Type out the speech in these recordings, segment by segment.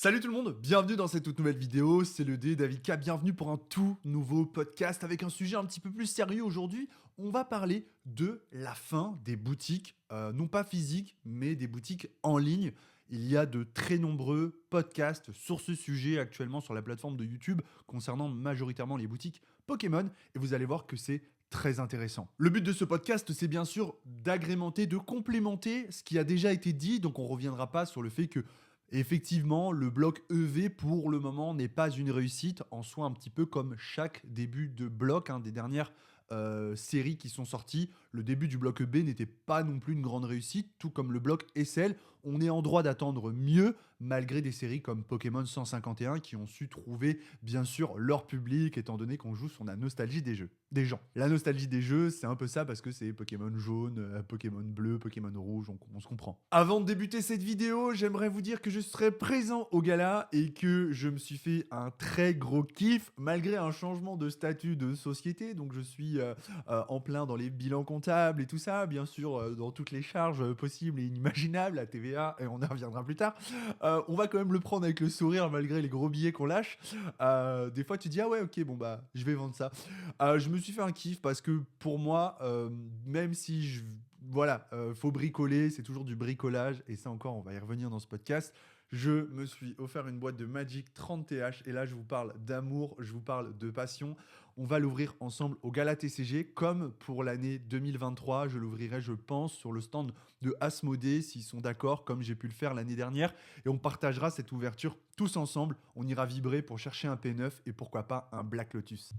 Salut tout le monde, bienvenue dans cette toute nouvelle vidéo, c'est le D, David K, bienvenue pour un tout nouveau podcast avec un sujet un petit peu plus sérieux aujourd'hui. On va parler de la fin des boutiques, non pas physiques, mais des boutiques en ligne. Il y a de très nombreux podcasts sur ce sujet actuellement sur la plateforme de YouTube concernant majoritairement les boutiques Pokémon et vous allez voir que c'est très intéressant. Le but de ce podcast, c'est bien sûr d'agrémenter, de complémenter ce qui a déjà été dit, donc on ne reviendra pas sur le fait que effectivement, le bloc EV pour le moment n'est pas une réussite en soi, un petit peu comme chaque début de bloc, des dernières séries qui sont sorties. Le début du bloc EB n'était pas non plus une grande réussite, tout comme le bloc SL. On est en droit d'attendre mieux, malgré des séries comme Pokémon 151 qui ont su trouver bien sûr leur public, étant donné qu'on joue sur la nostalgie des jeux, des gens. La nostalgie des jeux, c'est un peu ça parce que c'est Pokémon jaune, Pokémon bleu, Pokémon rouge, on se comprend. Avant de débuter cette vidéo, j'aimerais vous dire que je serai présent au gala et que je me suis fait un très gros kiff malgré un changement de statut de société. Donc je suis en plein dans les bilans comptables et tout ça, bien sûr dans toutes les charges possibles et inimaginables, la TVA, et on y reviendra plus tard. On va quand même le prendre avec le sourire malgré les gros billets qu'on lâche. Des fois tu dis ah ouais ok bon bah je vais vendre ça. Je me suis fait un kiff parce que pour moi, même si voilà, faut bricoler, c'est toujours du bricolage, et ça encore, on va y revenir dans ce podcast. Je me suis offert une boîte de Magic 30 TH, et là, je vous parle d'amour, je vous parle de passion. On va l'ouvrir ensemble au Gala TCG, comme pour l'année 2023. Je l'ouvrirai, je pense, sur le stand de Asmodée, s'ils sont d'accord, comme j'ai pu le faire l'année dernière. Et on partagera cette ouverture tous ensemble. On ira vibrer pour chercher un P9 et pourquoi pas un Black Lotus.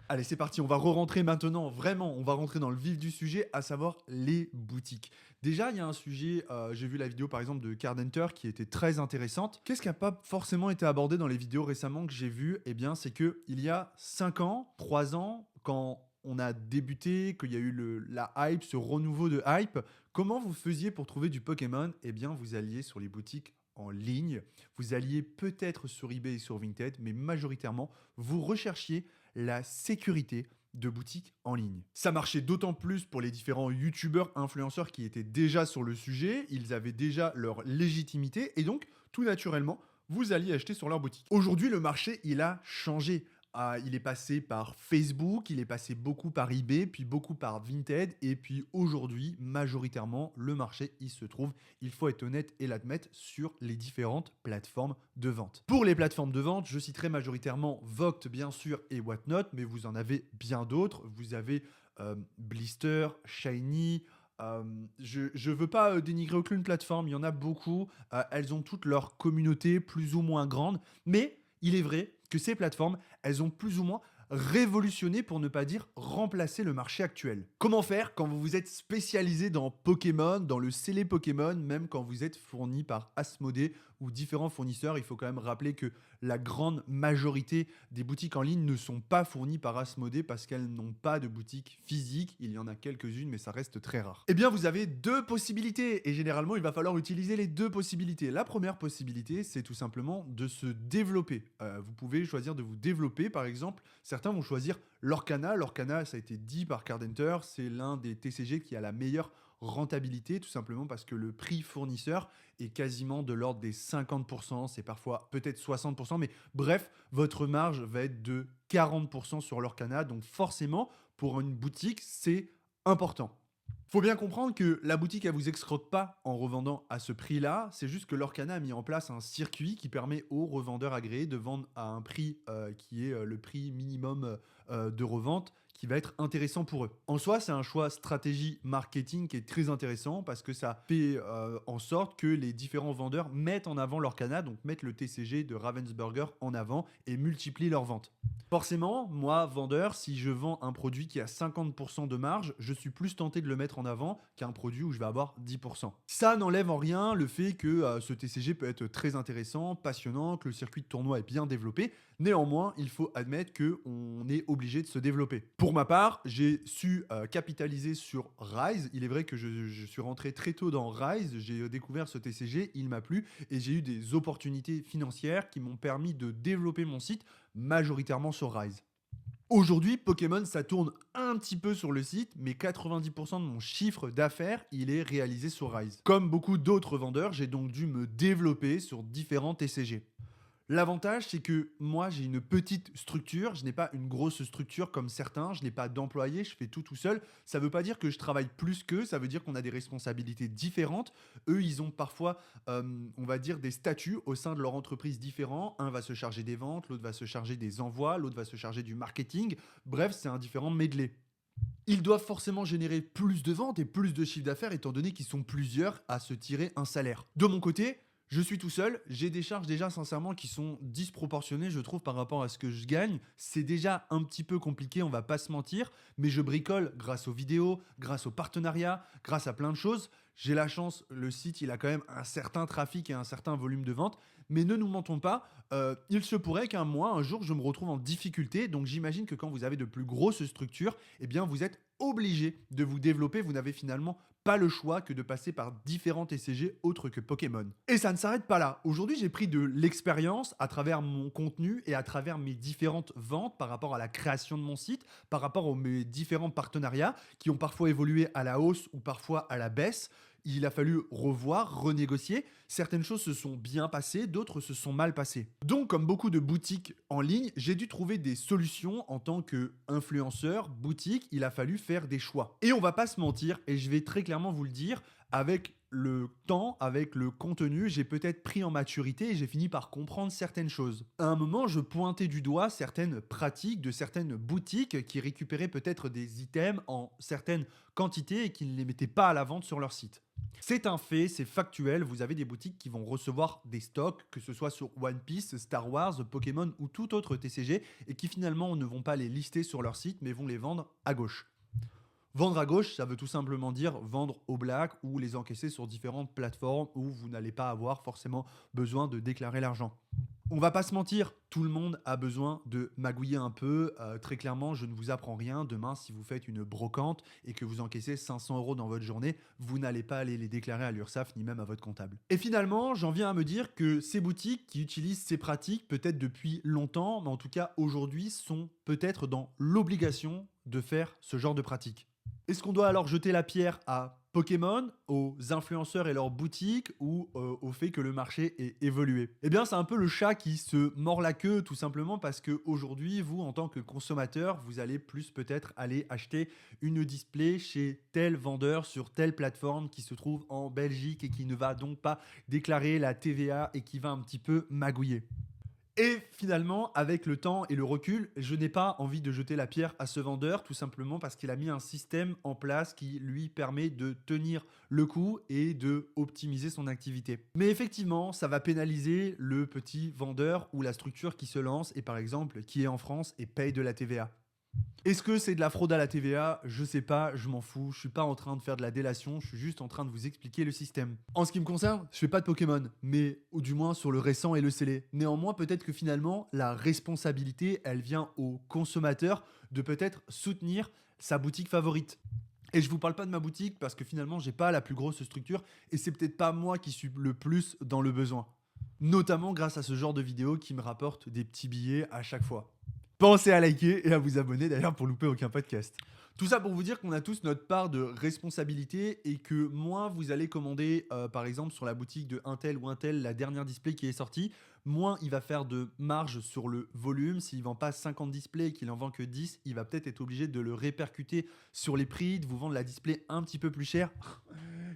Allez, c'est parti, on va re-rentrer maintenant, vraiment, on va rentrer dans le vif du sujet, à savoir les boutiques. Déjà, il y a un sujet, j'ai vu la vidéo par exemple de Card Hunter qui était très intéressante. Qu'est-ce qui n'a pas forcément été abordé dans les vidéos récemment que j'ai vues? Eh bien, c'est que il y a 5 ans, 3 ans, quand on a débuté, qu'il y a eu la hype, ce renouveau de hype, comment vous faisiez pour trouver du Pokémon? Eh bien, vous alliez sur les boutiques en ligne, vous alliez peut-être sur eBay et sur Vinted, mais majoritairement, vous recherchiez la sécurité de boutiques en ligne. Ça marchait d'autant plus pour les différents youtubeurs, influenceurs qui étaient déjà sur le sujet, ils avaient déjà leur légitimité et donc tout naturellement, vous alliez acheter sur leur boutique. Aujourd'hui, le marché, il a changé. Il est passé par Facebook, il est passé beaucoup par eBay, puis beaucoup par Vinted, et puis aujourd'hui, majoritairement, le marché, il se trouve, il faut être honnête et l'admettre, sur les différentes plateformes de vente. Pour les plateformes de vente, je citerai majoritairement Vogt, bien sûr, et Whatnot, mais vous en avez bien d'autres. Vous avez Blister, Shiny. Je veux pas dénigrer aucune plateforme, il y en a beaucoup. Elles ont toutes leur communauté, plus ou moins grande, mais il est vrai que ces plateformes, elles ont plus ou moins révolutionné, pour ne pas dire remplacé, le marché actuel. Comment faire quand vous vous êtes spécialisé dans Pokémon, dans le scellé Pokémon, même quand vous êtes fourni par Asmodée ou différents fournisseurs? Il faut quand même rappeler que la grande majorité des boutiques en ligne ne sont pas fournies par Asmodée parce qu'elles n'ont pas de boutique physique. Il y en a quelques-unes, mais ça reste très rare. Eh bien, vous avez deux possibilités et généralement, il va falloir utiliser les deux possibilités. La première possibilité, c'est tout simplement de se développer. Vous pouvez choisir de vous développer, par exemple. Certains vont choisir Lorcana. Lorcana, ça a été dit par Card Hunter, c'est l'un des TCG qui a la meilleure rentabilité, tout simplement parce que le prix fournisseur est quasiment de l'ordre des 50%, c'est parfois peut-être 60%, mais bref, votre marge va être de 40% sur Lorcana, donc forcément, pour une boutique, c'est important. Faut bien comprendre que la boutique, elle vous escroque pas en revendant à ce prix-là. C'est juste que Lorcana a mis en place un circuit qui permet aux revendeurs agréés de vendre à un prix qui est le prix minimum de revente, qui va être intéressant pour eux. En soi, c'est un choix stratégie marketing qui est très intéressant parce que ça fait en sorte que les différents vendeurs mettent en avant Lorcana, donc mettent le TCG de Ravensburger en avant et multiplient leurs ventes. Forcément, moi, vendeur, si je vends un produit qui a 50% de marge, je suis plus tenté de le mettre en avant qu'un produit où je vais avoir 10%. Ça n'enlève en rien le fait que ce TCG peut être très intéressant, passionnant, que le circuit de tournoi est bien développé. Néanmoins, il faut admettre qu'on est obligé de se développer. Pour ma part, j'ai su capitaliser sur Rise. Il est vrai que je suis rentré très tôt dans Rise, j'ai découvert ce TCG, il m'a plu et j'ai eu des opportunités financières qui m'ont permis de développer mon site majoritairement sur Rise. Aujourd'hui, Pokémon, ça tourne un petit peu sur le site, mais 90% de mon chiffre d'affaires, il est réalisé sur Rise. Comme beaucoup d'autres vendeurs, j'ai donc dû me développer sur différents TCG. L'avantage, c'est que moi, j'ai une petite structure, je n'ai pas une grosse structure comme certains, je n'ai pas d'employés, je fais tout seul. Ça ne veut pas dire que je travaille plus qu'eux, ça veut dire qu'on a des responsabilités différentes. Eux, ils ont parfois, on va dire, des statuts au sein de leur entreprise différents. Un va se charger des ventes, l'autre va se charger des envois, l'autre va se charger du marketing. Bref, c'est un différent medley. Ils doivent forcément générer plus de ventes et plus de chiffre d'affaires étant donné qu'ils sont plusieurs à se tirer un salaire. De mon côté, je suis tout seul, j'ai des charges déjà sincèrement qui sont disproportionnées je trouve par rapport à ce que je gagne. C'est déjà un petit peu compliqué, on va pas se mentir, mais je bricole grâce aux vidéos, grâce aux partenariats, grâce à plein de choses. J'ai la chance, le site il a quand même un certain trafic et un certain volume de vente, mais ne nous mentons pas, il se pourrait qu'un mois, un jour, je me retrouve en difficulté. Donc j'imagine que quand vous avez de plus grosses structures, eh bien vous êtes obligé de vous développer. Vous n'avez finalement pas le choix que de passer par différents TCG autres que Pokémon. Et ça ne s'arrête pas là. Aujourd'hui, j'ai pris de l'expérience à travers mon contenu et à travers mes différentes ventes par rapport à la création de mon site, par rapport à mes différents partenariats qui ont parfois évolué à la hausse ou parfois à la baisse. Il a fallu revoir, renégocier. Certaines choses se sont bien passées, d'autres se sont mal passées. Donc, comme beaucoup de boutiques en ligne, j'ai dû trouver des solutions en tant qu'influenceur, boutique. Il a fallu faire des choix. Et on va pas se mentir, et je vais très clairement vous le dire, avec le temps, avec le contenu, j'ai peut-être pris en maturité et j'ai fini par comprendre certaines choses. À un moment, je pointais du doigt certaines pratiques de certaines boutiques qui récupéraient peut-être des items en certaines quantités et qui ne les mettaient pas à la vente sur leur site. C'est un fait, c'est factuel. Vous avez des boutiques qui vont recevoir des stocks, que ce soit sur One Piece, Star Wars, Pokémon ou tout autre TCG, et qui finalement ne vont pas les lister sur leur site, mais vont les vendre à gauche. Vendre à gauche, ça veut tout simplement dire vendre au black ou les encaisser sur différentes plateformes où vous n'allez pas avoir forcément besoin de déclarer l'argent. On va pas se mentir, tout le monde a besoin de magouiller un peu. Très clairement, je ne vous apprends rien. Demain, si vous faites une brocante et que vous encaissez 500 euros dans votre journée, vous n'allez pas aller les déclarer à l'URSSAF ni même à votre comptable. Et finalement, j'en viens à me dire que ces boutiques qui utilisent ces pratiques, peut-être depuis longtemps, mais en tout cas aujourd'hui, sont peut-être dans l'obligation de faire ce genre de pratique. Est-ce qu'on doit alors jeter la pierre à Pokémon, aux influenceurs et leurs boutiques ou au fait que le marché ait évolué? Eh bien, c'est un peu le chat qui se mord la queue tout simplement parce qu'aujourd'hui, vous, en tant que consommateur, vous allez plus peut-être aller acheter une display chez tel vendeur sur telle plateforme qui se trouve en Belgique et qui ne va donc pas déclarer la TVA et qui va un petit peu magouiller. Et finalement, avec le temps et le recul, je n'ai pas envie de jeter la pierre à ce vendeur, tout simplement parce qu'il a mis un système en place qui lui permet de tenir le coup et de optimiser son activité. Mais effectivement, ça va pénaliser le petit vendeur ou la structure qui se lance et par exemple qui est en France et paye de la TVA. Est-ce que c'est de la fraude à la TVA? Je sais pas, je m'en fous. Je suis pas en train de faire de la délation, je suis juste en train de vous expliquer le système. En ce qui me concerne, je fais pas de Pokémon, mais ou du moins sur le récent et le scellé. Néanmoins, peut-être que finalement, la responsabilité, elle vient au consommateur de peut-être soutenir sa boutique favorite. Et je vous parle pas de ma boutique parce que finalement, j'ai pas la plus grosse structure et c'est peut-être pas moi qui suis le plus dans le besoin. Notamment grâce à ce genre de vidéo qui me rapporte des petits billets à chaque fois. Pensez à liker et à vous abonner d'ailleurs pour louper aucun podcast. Tout ça pour vous dire qu'on a tous notre part de responsabilité et que moins vous allez commander, par exemple sur la boutique de un tel ou un tel, la dernière display qui est sortie, moins il va faire de marge sur le volume. S'il ne vend pas 50 displays et qu'il en vend que 10, il va peut-être être obligé de le répercuter sur les prix, de vous vendre la display un petit peu plus cher.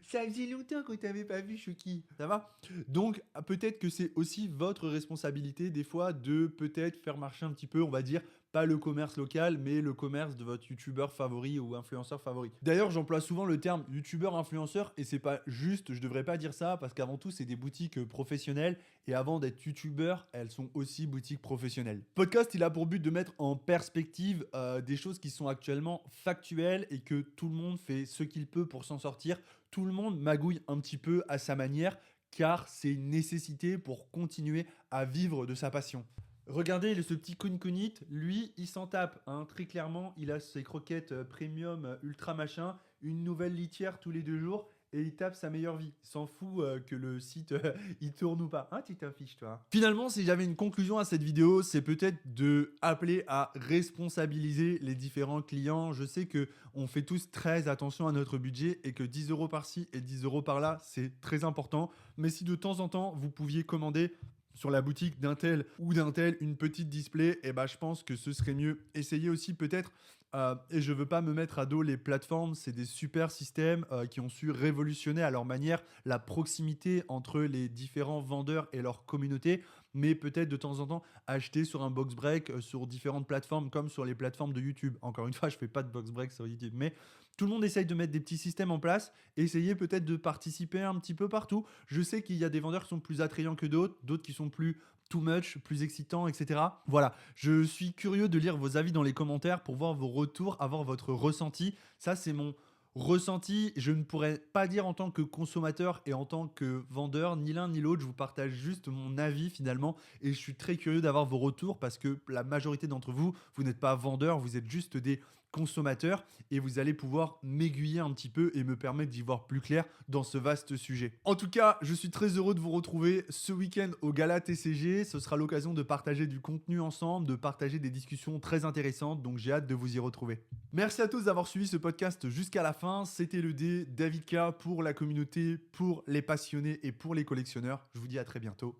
Ça faisait longtemps qu'on t'avait pas vu, Chouki. Ça va? Donc, peut-être que c'est aussi votre responsabilité, des fois, de peut-être faire marcher un petit peu, on va dire, pas le commerce local, mais le commerce de votre youtubeur favori ou influenceur favori. D'ailleurs, j'emploie souvent le terme youtubeur influenceur et c'est pas juste, je devrais pas dire ça parce qu'avant tout, c'est des boutiques professionnelles et avant d'être youtubeur, elles sont aussi boutiques professionnelles. Podcast, il a pour but de mettre en perspective des choses qui sont actuellement factuelles et que tout le monde fait ce qu'il peut pour s'en sortir. Tout le monde magouille un petit peu à sa manière car c'est une nécessité pour continuer à vivre de sa passion. Regardez ce petit Kunkunit, lui, il s'en tape. Hein. Très clairement, il a ses croquettes premium ultra machin, une nouvelle litière tous les 2 jours et il tape sa meilleure vie. Il s'en fout que le site il tourne ou pas. Hein, tu t'en fiches, toi. Finalement, si j'avais une conclusion à cette vidéo, c'est peut-être de appeler à responsabiliser les différents clients. Je sais que on fait tous très attention à notre budget et que 10 euros par-ci et 10 euros par-là, c'est très important. Mais si de temps en temps, vous pouviez commander sur la boutique d'un tel ou d'un tel une petite display, et ben je pense que ce serait mieux. Essayez aussi peut-être, et je veux pas me mettre à dos les plateformes, c'est des super systèmes qui ont su révolutionner à leur manière la proximité entre les différents vendeurs et leur communauté, mais peut-être de temps en temps acheter sur un box break sur différentes plateformes comme sur les plateformes de YouTube. Encore une fois, je fais pas de box break sur YouTube, mais tout le monde essaye de mettre des petits systèmes en place. Essayez peut-être de participer un petit peu partout. Je sais qu'il y a des vendeurs qui sont plus attrayants que d'autres, d'autres qui sont plus too much, plus excitants, etc. Voilà, je suis curieux de lire vos avis dans les commentaires pour voir vos retours, avoir votre ressenti. Ça, c'est mon ressenti. Je ne pourrais pas dire en tant que consommateur et en tant que vendeur, ni l'un ni l'autre. Je vous partage juste mon avis finalement et je suis très curieux d'avoir vos retours parce que la majorité d'entre vous, vous n'êtes pas vendeurs, vous êtes juste des consommateurs et vous allez pouvoir m'aiguiller un petit peu et me permettre d'y voir plus clair dans ce vaste sujet. En tout cas, je suis très heureux de vous retrouver ce week-end au Gala TCG. Ce sera l'occasion de partager du contenu ensemble, de partager des discussions très intéressantes, donc j'ai hâte de vous y retrouver. Merci à tous d'avoir suivi ce podcast jusqu'à la fin. C'était le dé David K pour la communauté, pour les passionnés et pour les collectionneurs. Je vous dis à très bientôt.